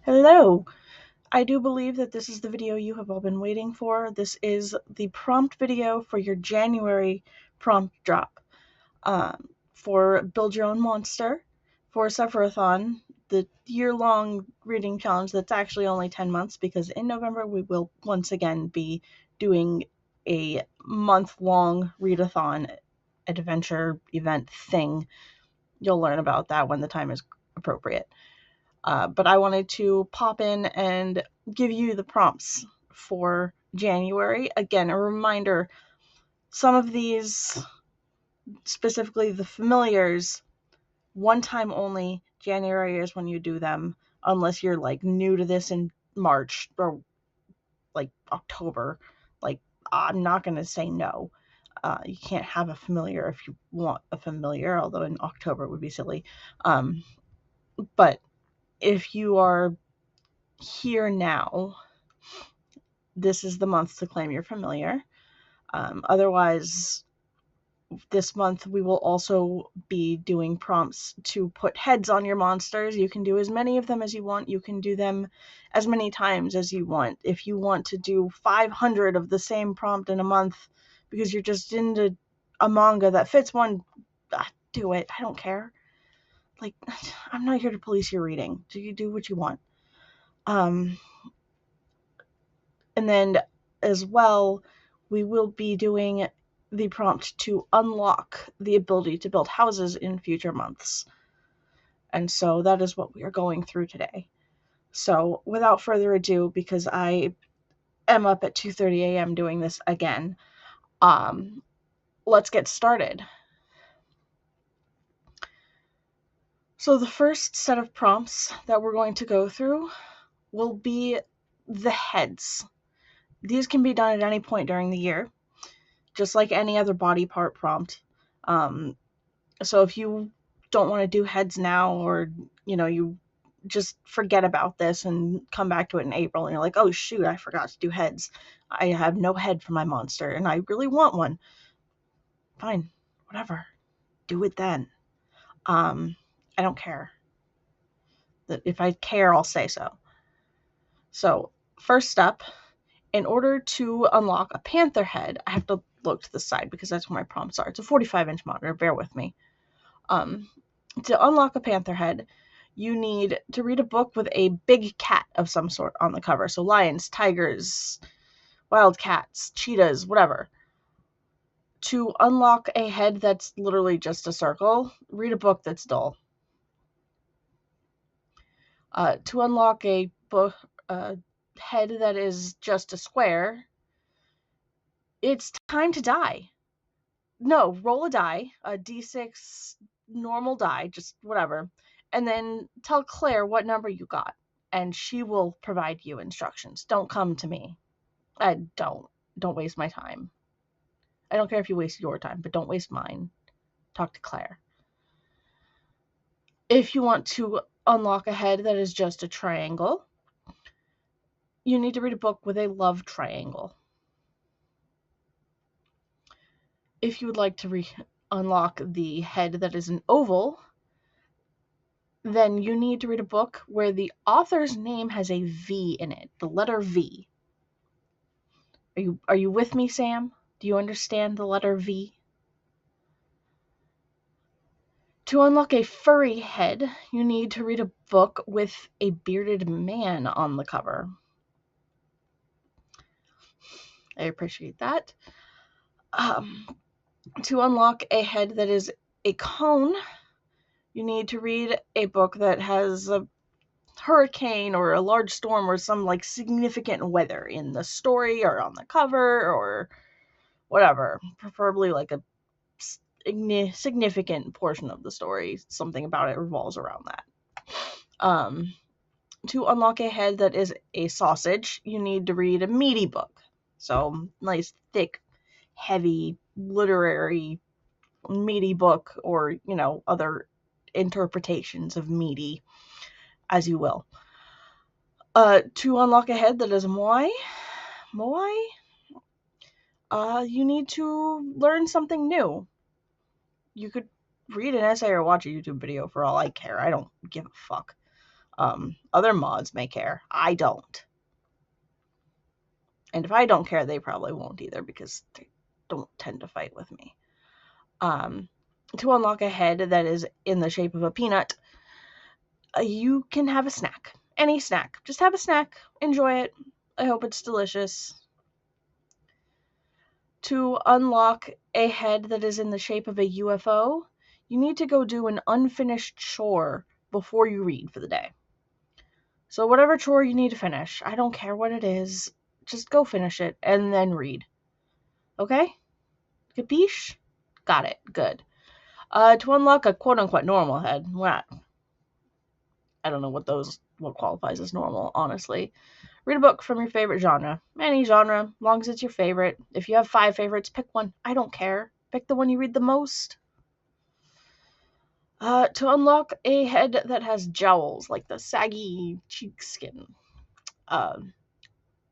Hello! I do believe that this is the video you have all been waiting for. This is the prompt video for your January prompt drop. For Build Your Own Monster, for Sufferathon, the year-long reading challenge that's actually only 10 months because in November we will once again be doing a month-long readathon adventure event thing. You'll learn about that when the time is appropriate. But I wanted to pop in and give you the prompts for January. Again, a reminder, some of these, specifically the familiars, one time only. January is when you do them, unless you're like new to this in March or like October. Like, I'm not going to say no. You can't have a familiar if you want a familiar, although in October it would be silly. But if you are here now, this is the month to claim your familiar. Otherwise, this month we will also be doing prompts to put heads on your monsters. You can do as many of them as you want. You can do them as many times as you want. If you want to do 500 of the same prompt in a month because you're just into a manga that fits one, do it. I don't care. Like, I'm not here to police your reading. So you do what you want. And then as well, we will be doing the prompt to unlock the ability to build houses in future months. And so that is what we are going through today. So without further ado, because I am up at 2:30 a.m. doing this again, let's get started. So the first set of prompts that we're going to go through will be the heads. These can be done at any point during the year, just like any other body part prompt. So if you don't want to do heads now, or, you just forget about this and come back to it in April and you're like, oh shoot, I forgot to do heads. I have no head for my monster and I really want one. Fine, whatever. Do it then. I don't care. If I care, I'll say so. So, first step, in order to unlock a panther head, I have to look to the side because that's where my prompts are. It's a 45-inch monitor, bear with me. To unlock a panther head, you need to read a book with a big cat of some sort on the cover. So lions, tigers, wild cats, cheetahs, whatever. To unlock a head that's literally just a circle, read a book that's dull. To unlock a book, head that is just a square, it's time to die. No, roll a die, a d6 normal die, just whatever, and then tell Claire what number you got, and she will provide you instructions. Don't come to me. Don't waste my time. I don't care if you waste your time, but don't waste mine. Talk to Claire. If you want to unlock a head that is just a triangle, you need to read a book with a love triangle. If you would like to unlock the head that is an oval, then you need to read a book where the author's name has a V in it, the letter V. Are you with me, Sam? Do you understand the letter V? To unlock a furry head, you need to read a book with a bearded man on the cover. I appreciate that. To unlock a head that is a cone, you need to read a book that has a hurricane or a large storm or some like significant weather in the story or on the cover or whatever. Preferably like a significant portion of the story. Something about it revolves around that. To unlock a head that is a sausage, you need to read a meaty book. So, nice, thick, heavy, literary, meaty book, or, other interpretations of meaty, as you will. To unlock a head that is moai, you need to learn something new. You could read an essay or watch a YouTube video for all I care. I don't give a fuck. Other mods may care. I don't. And if I don't care, they probably won't either because they don't tend to fight with me. To unlock a head that is in the shape of a peanut, you can have a snack. Any snack. Just have a snack. Enjoy it. I hope it's delicious. To unlock a head that is in the shape of a UFO, you need to go do an unfinished chore before you read for the day. So whatever chore you need to finish, I don't care what it is, just go finish it and then read. Okay? Capiche? Got it. Good. To unlock a quote-unquote normal head, I don't know what qualifies as normal, honestly. Read a book from your favorite genre. Any genre, as long as it's your favorite. If you have 5 favorites, pick one. I don't care. Pick the one you read the most. To unlock a head that has jowls, like the saggy cheek skin.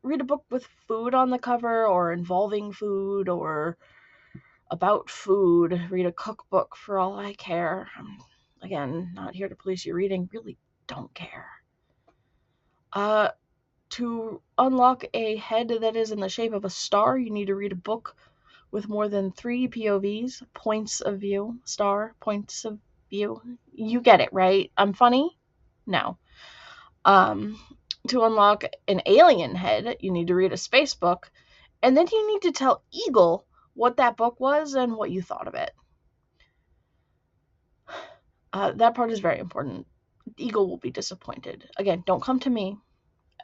Read a book with food on the cover, or involving food, or about food. Read a cookbook for all I care. I'm, again, not here to police your reading. Really don't care. To unlock a head that is in the shape of a star, you need to read a book with more than 3 POVs, points of view, star, points of view. You get it, right? I'm funny? No. To unlock an alien head, you need to read a space book, and then you need to tell Eagle what that book was and what you thought of it. That part is very important. Eagle will be disappointed. Again, don't come to me.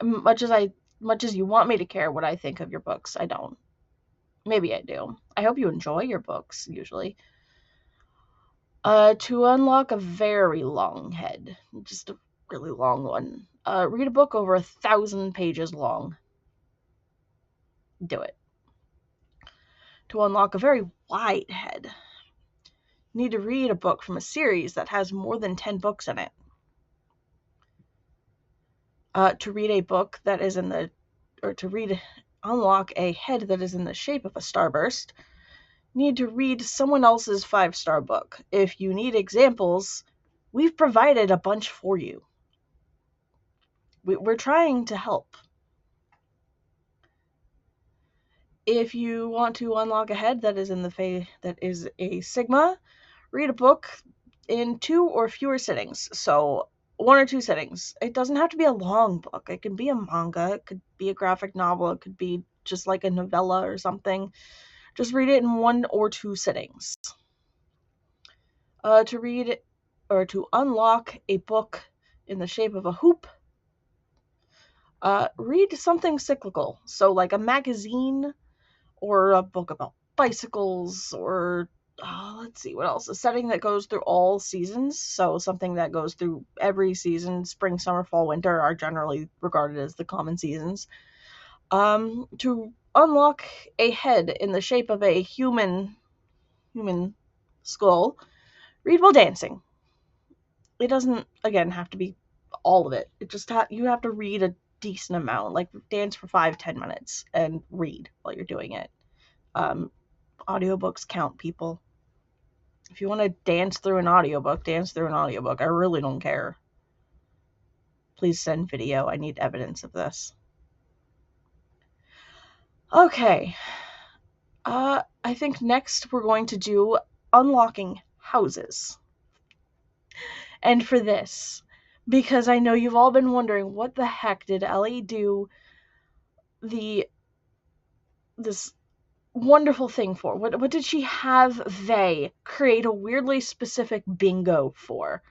Much as you want me to care what I think of your books, I don't. Maybe I do. I hope you enjoy your books, usually. To unlock a very long head, just a really long one, read a book over 1,000 pages long. Do it. To unlock a very wide head, you need to read a book from a series that has more than 10 books in it. To read a book that is unlock a head that is in the shape of a starburst, you need to read someone else's 5-star book. If you need examples, we've provided a bunch for you. We're trying to help. If you want to unlock a head that is that is a Sigma, read a book in 2 or fewer sittings. So 1 or 2 sittings. It doesn't have to be a long book. It can be a manga. It could be a graphic novel. It could be just like a novella or something. Just read it in 1 or 2 sittings. To read or to unlock a book in the shape of a hoop, read something cyclical. So like a magazine or a book about bicycles, or let's see, what else? A setting that goes through all seasons. So something that goes through every season. Spring, summer, fall, winter are generally regarded as the common seasons. To unlock a head in the shape of a human skull, read while dancing. It doesn't, again, have to be all of it. It just you have to read a decent amount. Like, dance for 5-10 minutes and read while you're doing it. Audiobooks count, people. If you want to dance through an audiobook, dance through an audiobook. I really don't care. Please send video. I need evidence of this. Okay. I think next we're going to do unlocking houses. And for this, because I know you've all been wondering, what the heck did Ellie do this wonderful thing for? What did she have they create a weirdly specific bingo for?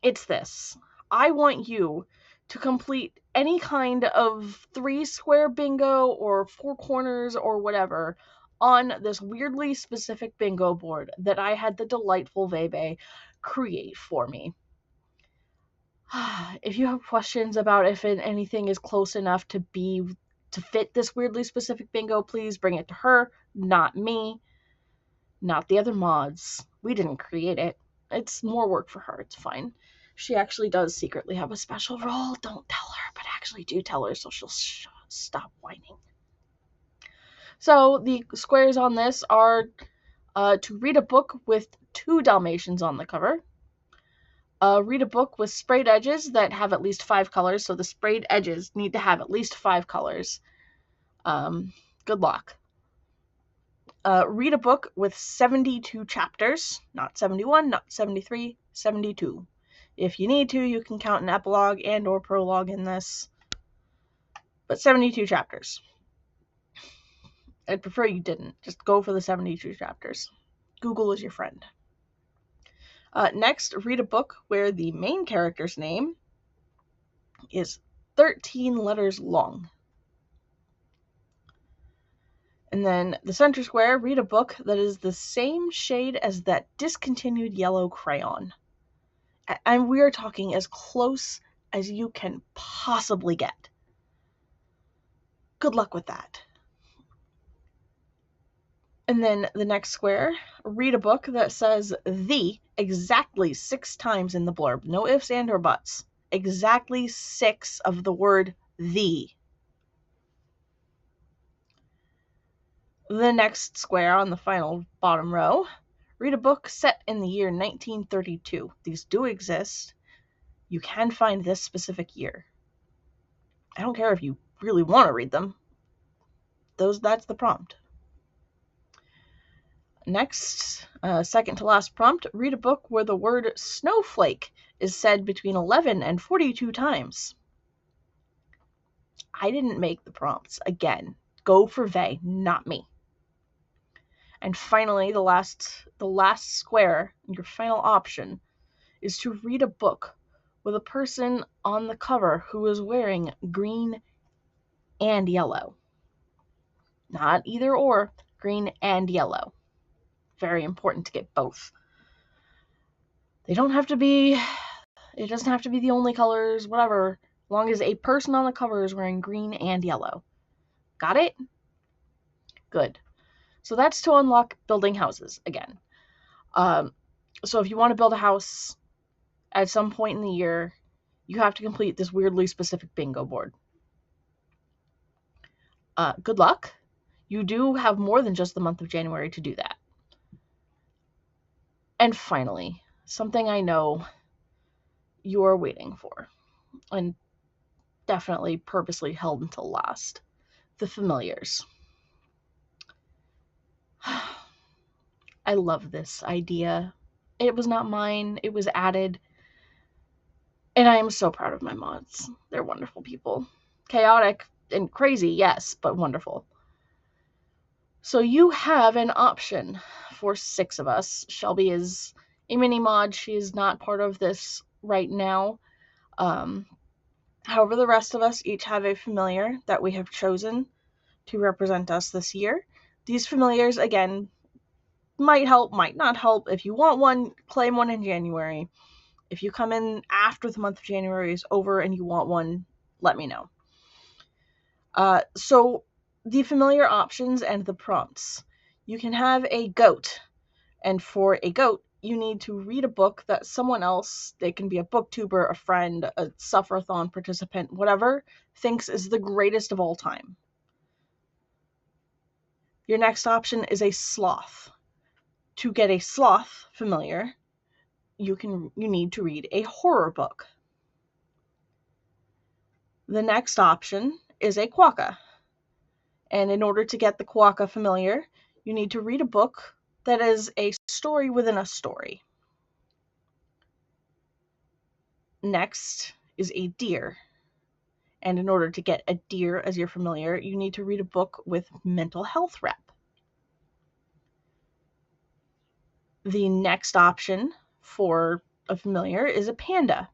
It's this. I want you to complete any kind of 3-square bingo or 4 corners or whatever on this weirdly specific bingo board that I had the delightful Vebe create for me. If you have questions about if anything is close enough to fit this weirdly specific bingo, please bring it to her, not me, not the other mods. We didn't create it. It's more work for her. It's fine. She actually does secretly have a special role. Don't tell her, but actually do tell her so she'll stop whining. So the squares on this are to read a book with 2 Dalmatians on the cover, Read a book with sprayed edges that have at least 5 colors. So the sprayed edges need to have at least 5 colors. Good luck. Read a book with 72 chapters. Not 71, not 73, 72. If you need to, you can count an epilogue and or prologue in this. But 72 chapters. I'd prefer you didn't. Just go for the 72 chapters. Google is your friend. Next, read a book where the main character's name is 13 letters long. And then the center square, read a book that is the same shade as that discontinued yellow crayon. And we are talking as close as you can possibly get. Good luck with that. And then the next square, read a book that says "the" exactly 6 times in the blurb. No ifs, and, or buts. Exactly 6 of the word "the." The next square on the final bottom row, read a book set in the year 1932. These do exist. You can find this specific year. I don't care if you really want to read them. That's the prompt. Next, second to last prompt, read a book where the word snowflake is said between 11 and 42 times. I didn't make the prompts. Again, go for they, not me. And finally, the last square, your final option, is to read a book with a person on the cover who is wearing green and yellow. Not either or, green and yellow. Very important to get both. It doesn't have to be the only colors, whatever, as long as a person on the cover is wearing green and yellow. Got it? Good. So that's to unlock building houses again. So if you want to build a house at some point in the year, you have to complete this weirdly specific bingo board. Good luck. You do have more than just the month of January to do that. And finally, something I know you are waiting for, and definitely purposely held until last, the familiars. I love this idea. It was not mine. It was added. And I am so proud of my mods. They're wonderful people. Chaotic and crazy, yes, but wonderful. So you have an option for 6 of us. Shelby is a mini mod. She is not part of this right now. However, the rest of us each have a familiar that we have chosen to represent us this year. These familiars, again, might help, might not help. If you want one, claim one in January. If you come in after the month of January is over and you want one, let me know. So the familiar options and the prompts. You can have a goat, and for a goat, you need to read a book that someone else, they can be a booktuber, a friend, a Sufferathon participant, whatever, thinks is the greatest of all time. Your next option is a sloth. To get a sloth familiar, you need to read a horror book. The next option is a quokka. And in order to get the quokka familiar, you need to read a book that is a story within a story. Next is a deer. And in order to get a deer as your familiar, you need to read a book with mental health rep. The next option for a familiar is a panda.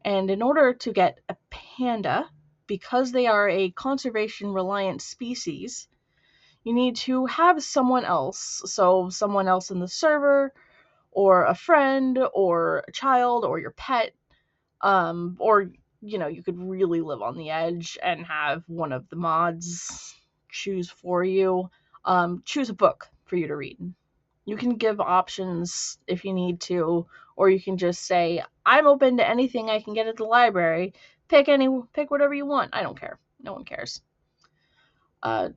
And in order to get a panda, because they are a conservation-reliant species, you need to have someone else. So someone else in the server, or a friend, or a child, or your pet, or, you could really live on the edge and have one of the mods choose for you. Choose a book for you to read. You can give options if you need to, or you can just say, I'm open to anything I can get at the library. Pick whatever you want. I don't care. No one cares.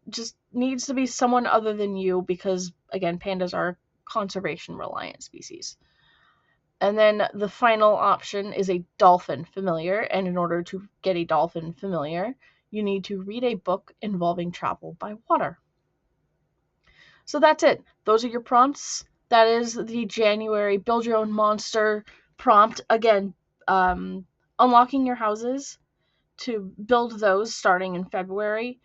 Just needs to be someone other than you because, again, pandas are conservation-reliant species. And then the final option is a dolphin familiar, and in order to get a dolphin familiar, you need to read a book involving travel by water. So that's it. Those are your prompts. That is the January Build Your Own Monster prompt. Again, unlocking your houses to build those starting in February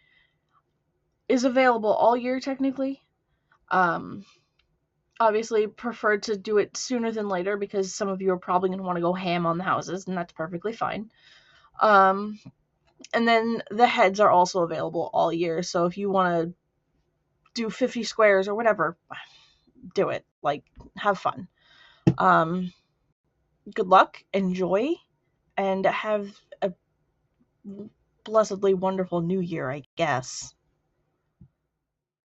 is available all year technically. Obviously prefer to do it sooner than later because some of you are probably going to want to go ham on the houses, and that's perfectly fine. And then the heads are also available all year, so if you want to do 50 squares or whatever, do it. Like, have fun. Good luck, enjoy, and have a blessedly wonderful new year, I guess.